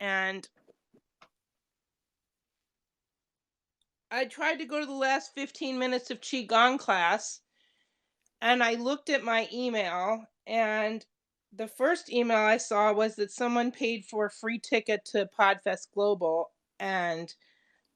and I tried to go to the last 15 minutes of qigong class, and I looked at my email, and the first email I saw was that someone paid for a free ticket to Podfest Global, and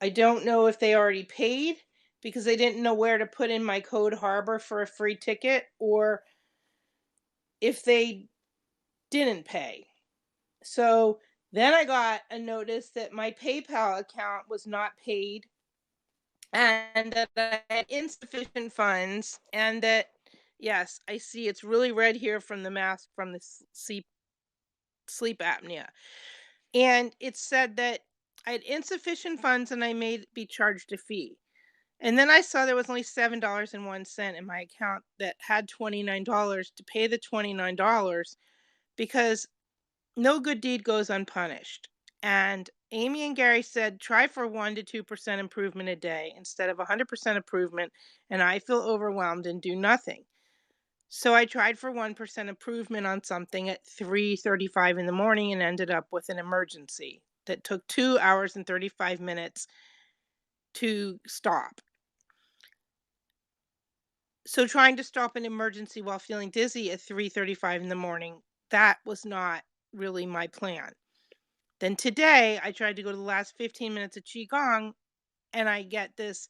I don't know if they already paid because they didn't know where to put in my code Harbor for a free ticket, or if they didn't pay. So then I got a notice that my PayPal account was not paid and that I had insufficient funds, and that, yes, I see it's really red here from the mask from the sleep apnea. And it said that I had insufficient funds and I may be charged a fee. And then I saw there was only $7.01 in my account that had $29 to pay the $29 because no good deed goes unpunished. And Amy and Gary said, try for 1 to 2% improvement a day instead of 100% improvement. And I feel overwhelmed and do nothing. So I tried for 1% improvement on something at 3:35 in the morning and ended up with an emergency that took 2 hours and 35 minutes to stop. So trying to stop an emergency while feeling dizzy at 3:35 in the morning, that was not really my plan. Then today, I tried to go to the last 15 minutes of Qigong and I get this,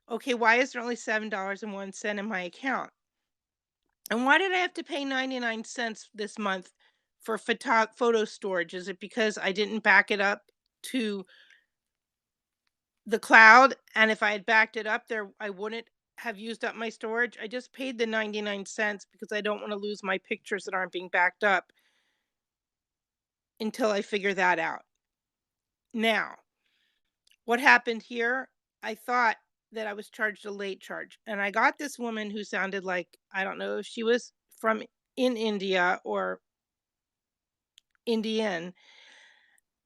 okay, why is there only $7.01 in my account? And why did I have to pay 99 cents this month for photo storage? Is it because I didn't back it up to the cloud? And if I had backed it up there, I wouldn't have used up my storage. I just paid the 99 cents because I don't want to lose my pictures that aren't being backed up until I figure that out. Now, what happened here, I thought that I was charged a late charge, and I got this woman who sounded like, I don't know if she was from in India or Indian,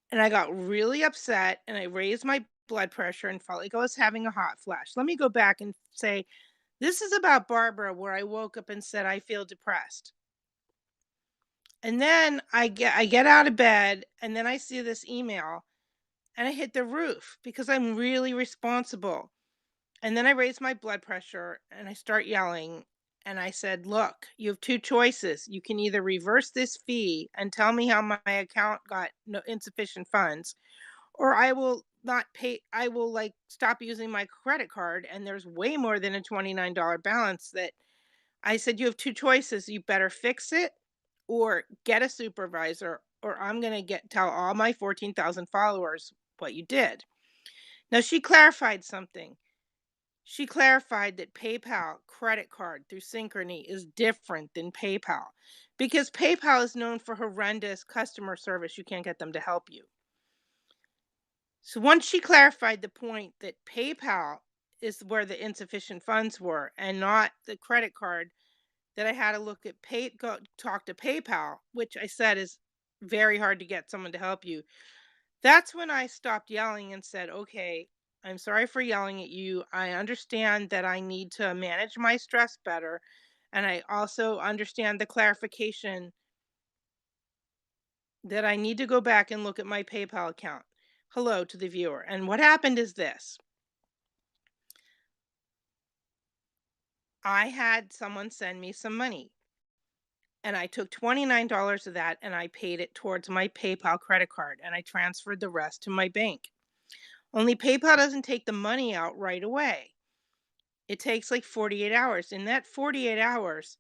and I got really upset and I raised my blood pressure and felt like I was having a hot flash. Let me go back and say, this is about Barbara, where I woke up and said I feel depressed. And then I get out of bed and then I see this email and I hit the roof because I'm really responsible. And then I raised my blood pressure and I start yelling. And I said, look, you have two choices. You can either reverse this fee and tell me how my account got no insufficient funds, or I will not pay. I will like stop using my credit card. And there's way more than a $29 balance that I said, you have two choices. You better fix it or get a supervisor, or I'm going to tell all my 14,000 followers what you did. Now, she clarified something. She clarified that PayPal credit card through Synchrony is different than PayPal because PayPal is known for horrendous customer service. You can't get them to help you. So once she clarified the point that PayPal is where the insufficient funds were and not the credit card, that I had to look at talk to PayPal, which I said is very hard to get someone to help you. That's when I stopped yelling and said, okay, I'm sorry for yelling at you. I understand that I need to manage my stress better. And I also understand the clarification that I need to go back and look at my PayPal account. Hello to the viewer. And what happened is this: I had someone send me some money, and I took $29 of that and I paid it towards my PayPal credit card and I transferred the rest to my bank. Only PayPal doesn't take the money out right away. It takes like 48 hours. In that 48 hours,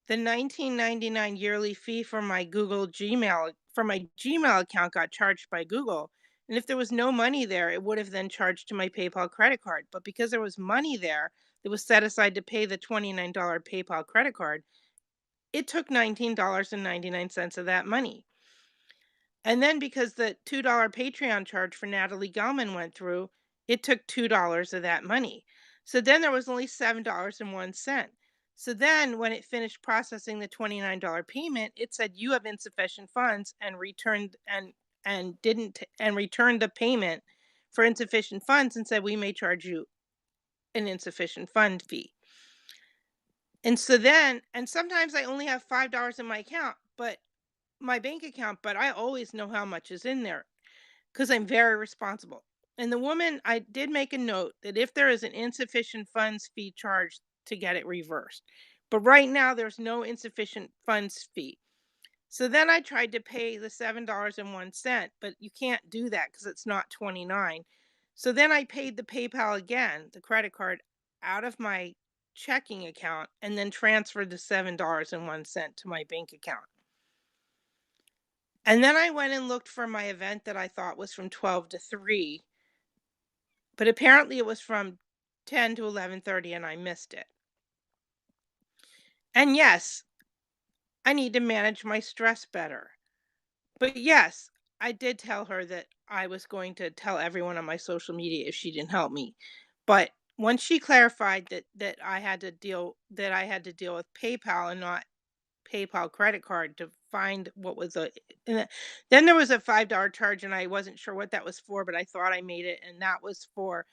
the 19.99 yearly fee for my Gmail account got charged by Google. And if there was no money there, it would have then charged to my PayPal credit card. But because there was money there that was set aside to pay the $29 PayPal credit card, it took $19.99 of that money. And then because the $2 Patreon charge for Natalie Gelman went through, it took $2 of that money. So then there was only $7.01. So then when it finished processing the $29 payment, it said you have insufficient funds and returned and didn't and returned the payment for insufficient funds and said we may charge you an insufficient fund fee. And so then, and sometimes I only have $5 in my account, but my bank account, but I always know how much is in there because I'm very responsible. And the woman, I did make a note that if there is an insufficient funds fee charged to get it reversed. But right now, there's no insufficient funds fee. So then I tried to pay the $7.01, but you can't do that because it's not 29. So then I paid the PayPal again, the credit card, out of my checking account and then transferred the $7.01 to my bank account. And then I went and looked for my event that I thought was from 12 to 3, but apparently it was from 10 to 11:30 and I missed it. And yes, I need to manage my stress better. But yes, I did tell her that I was going to tell everyone on my social media if she didn't help me. But once she clarified that I had to deal with PayPal and not PayPal credit card to find what was a and then there was a $5 charge and I wasn't sure what that was for, but I thought I made it and that was for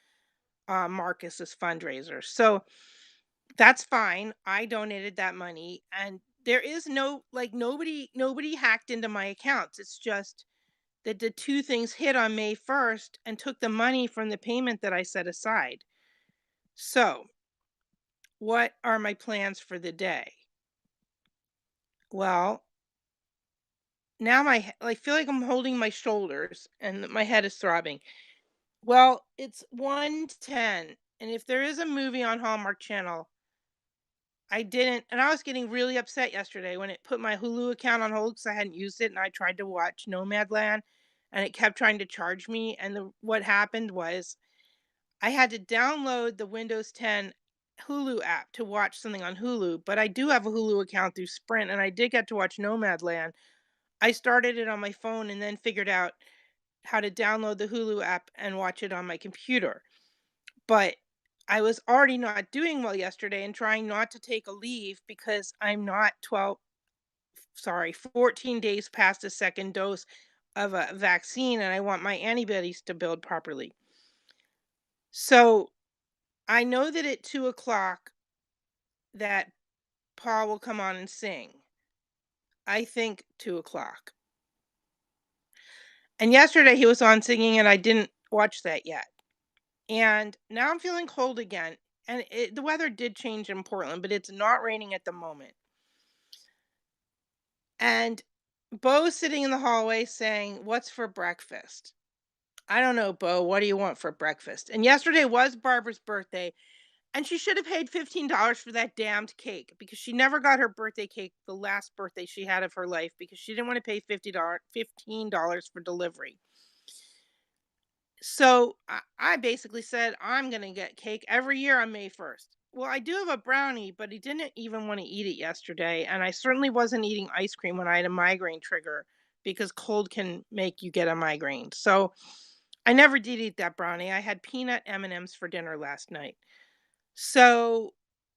Marcus's fundraiser. So that's fine. I donated that money and there is no like nobody hacked into my accounts. It's just that the 2 things hit on May 1st and took the money from the payment that I set aside. So, what are my plans for the day? Well, now I feel like I'm holding my shoulders and my head is throbbing. Well, it's 1:10, and if there is a movie on Hallmark Channel, I didn't and I was getting really upset yesterday when it put my Hulu account on hold because I hadn't used it, and I tried to watch Nomadland, and it kept trying to charge me, and what happened was I had to download the Windows 10 Hulu app to watch something on Hulu, but I do have a Hulu account through Sprint, and I did get to watch Nomadland. I started it on my phone and then figured out how to download the Hulu app and watch it on my computer. But I was already not doing well yesterday and trying not to take a leave because I'm not 14 days past the second dose of a vaccine and I want my antibodies to build properly. So I know that at 2 o'clock that Paul will come on and sing. I think 2 o'clock. And yesterday he was on singing and I didn't watch that yet. And now I'm feeling cold again. And the weather did change in Portland, but it's not raining at the moment. And Bo's sitting in the hallway saying, "What's for breakfast?" I don't know, Bo. What do you want for breakfast? And yesterday was Barbara's birthday. And she should have paid $15 for that damned cake because she never got her birthday cake the last birthday she had of her life because she didn't want to pay $15 for delivery. So I basically said, I'm going to get cake every year on May 1st. Well, I do have a brownie, but he didn't even want to eat it yesterday. And I certainly wasn't eating ice cream when I had a migraine trigger because cold can make you get a migraine. So I never did eat that brownie. I had peanut M&Ms for dinner last night. So,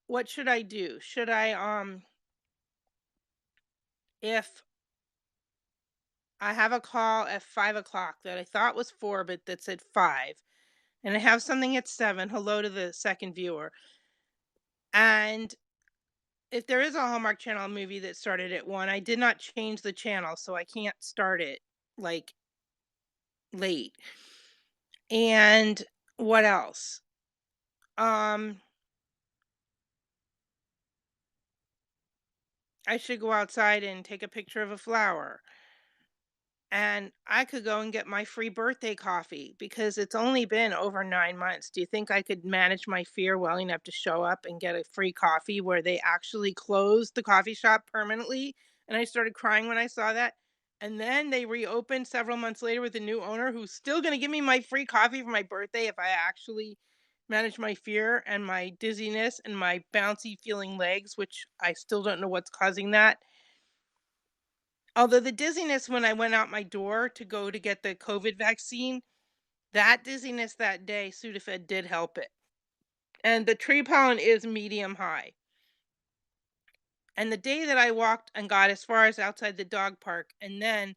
what should I do? Should I, if I have a call at 5 o'clock that I thought was 4, but that's at 5, and I have something at 7, hello to the second viewer. And if there is a Hallmark Channel movie that started at 1, I did not change the channel, so I can't start it like late. And what else? Um, I should go outside and take a picture of a flower. And I could go and get my free birthday coffee because it's only been over 9 months. Do you think I could manage my fear well enough to show up and get a free coffee where they actually closed the coffee shop permanently? And I started crying when I saw that. And then they reopened several months later with a new owner who's still going to give me my free coffee for my birthday if I actually manage my fear and my dizziness and my bouncy feeling legs, which I still don't know what's causing that. Although the dizziness when I went out my door to go to get the COVID vaccine, that dizziness that day, Sudafed did help it. And the tree pollen is medium high. And the day that I walked and got as far as outside the dog park and then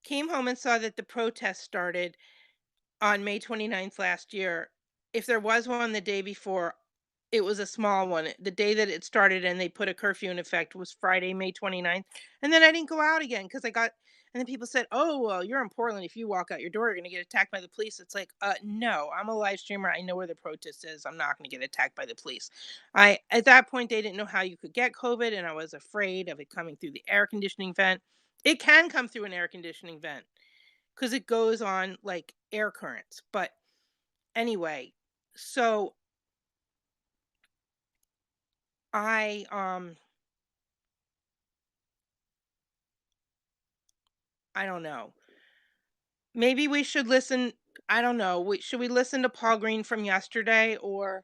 came home and saw that the protest started on May 29th last year, if there was one the day before, It was a small one. The day that it started and they put a curfew in effect was Friday, May 29th. And then I didn't go out again because I got, and then people said, "Oh, well, you're in Portland. If you walk out your door, you're going to get attacked by the police." It's like, no, I'm a live streamer. I know where the protest is. I'm not going to get attacked by the police. At that point, they didn't know how you could get COVID, and I was afraid of it coming through the air conditioning vent. It can come through an air conditioning vent because it goes on like air currents. But anyway, so I, I don't know. Maybe we should listen. I don't know. Should we listen to Paul Green from yesterday, or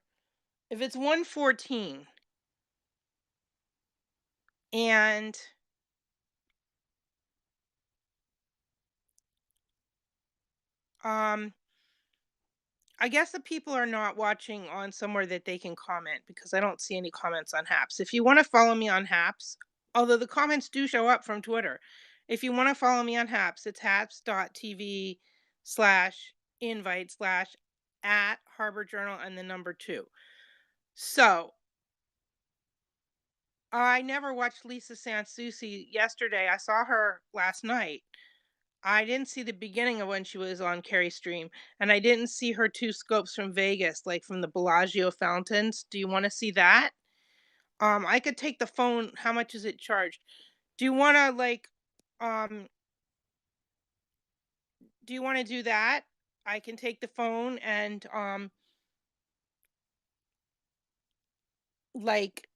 if it's 1:14 and um I guess the people are not watching on somewhere that they can comment because I don't see any comments on Haps. If you want to follow me on Haps, although the comments do show up from Twitter, if you want to follow me on Haps, it's haps.tv/invite/ at Harbor Journal and the number two. So I never watched Lisa Sansucci yesterday. I saw her last night. I didn't see the beginning of when she was on Carrie's stream, and I didn't see her two scopes from Vegas, like from the Bellagio fountains. Do you want to see that? I could take the phone. How much is it charged? Do you want to um, do you want to do that? I can take the phone and like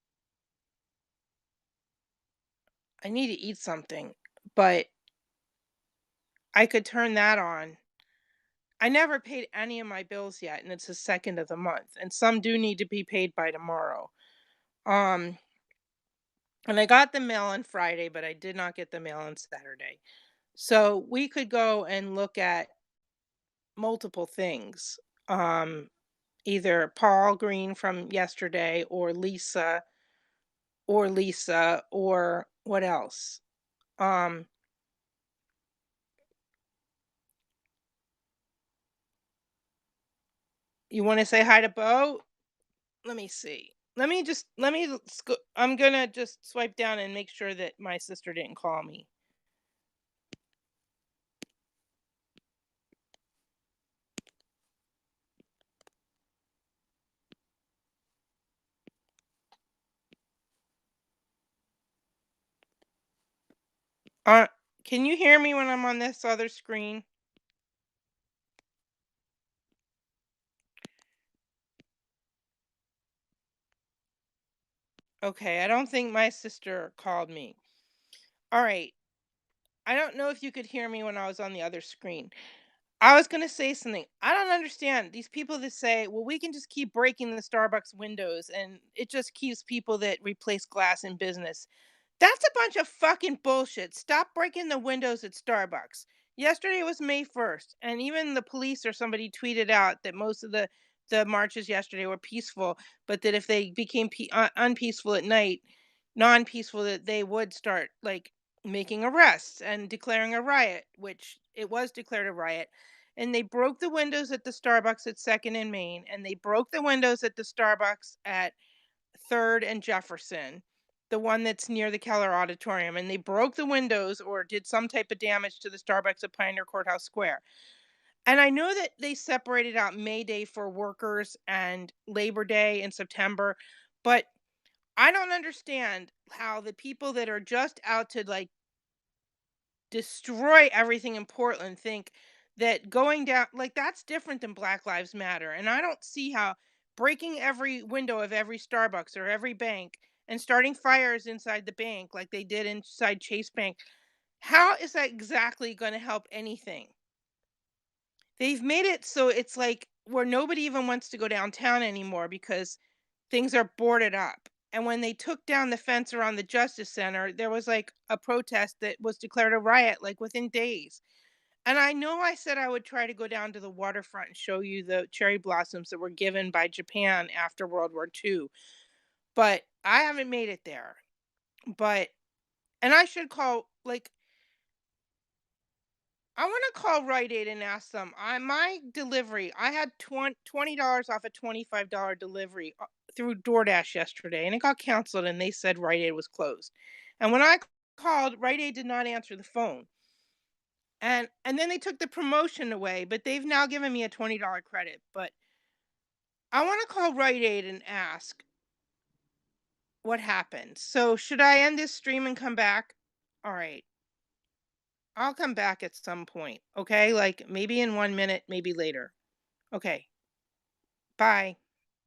I need to eat something, but I could turn that on. I never paid any of my bills yet, and it's the second of the month, and some do need to be paid by tomorrow. Um, and I got the mail on Friday, but I did not get the mail on Saturday. So we could go and look at multiple things. Um, Either Paul Green from yesterday or what else? Um, you want to say hi to Bo? Let me see. I'm gonna just swipe down and make sure that my sister didn't call me. Uh, can you hear me when I'm on this other screen? Okay, I don't think my sister called me. All right. I don't know if you could hear me when I was on the other screen. I was going to say something. I don't understand these people that say, well, we can just keep breaking the Starbucks windows and it just keeps people that replace glass in business. That's a bunch of fucking bullshit. Stop breaking the windows at Starbucks. Yesterday was May 1st, and even the police or somebody tweeted out that most of the marches yesterday were peaceful, but that if they became unpeaceful at night, non-peaceful, that they would start like making arrests and declaring a riot, which it was declared a riot. And they broke the windows at the Starbucks at 2nd and Main, and they broke the windows at the Starbucks at 3rd and Jefferson, the one that's near the Keller Auditorium, and they broke the windows or did some type of damage to the Starbucks at Pioneer Courthouse Square. And I know that they separated out May Day for workers and Labor Day in September, but I don't understand how the people that are just out to like destroy everything in Portland think that going down like that's different than Black Lives Matter. And I don't see how breaking every window of every Starbucks or every bank and starting fires inside the bank like they did inside Chase Bank, how is that exactly going to help anything? They've made it so it's like where nobody even wants to go downtown anymore because things are boarded up. And when they took down the fence around the Justice Center, there was like a protest that was declared a riot like within days. And I know I said I would try to go down to the waterfront and show you the cherry blossoms that were given by Japan after World War II, but I haven't made it there. But and I should call like I want to call Rite Aid and ask them. I my delivery. I had $20 off a $25 delivery through DoorDash yesterday, and it got canceled, and they said Rite Aid was closed. And when I called, Rite Aid did not answer the phone. And then they took the promotion away, but they've now given me a $20 credit. But I want to call Rite Aid and ask what happened. So should I end this stream and come back? All right. I'll come back at some point. Okay? Like maybe in 1 minute, maybe later. Okay. Bye.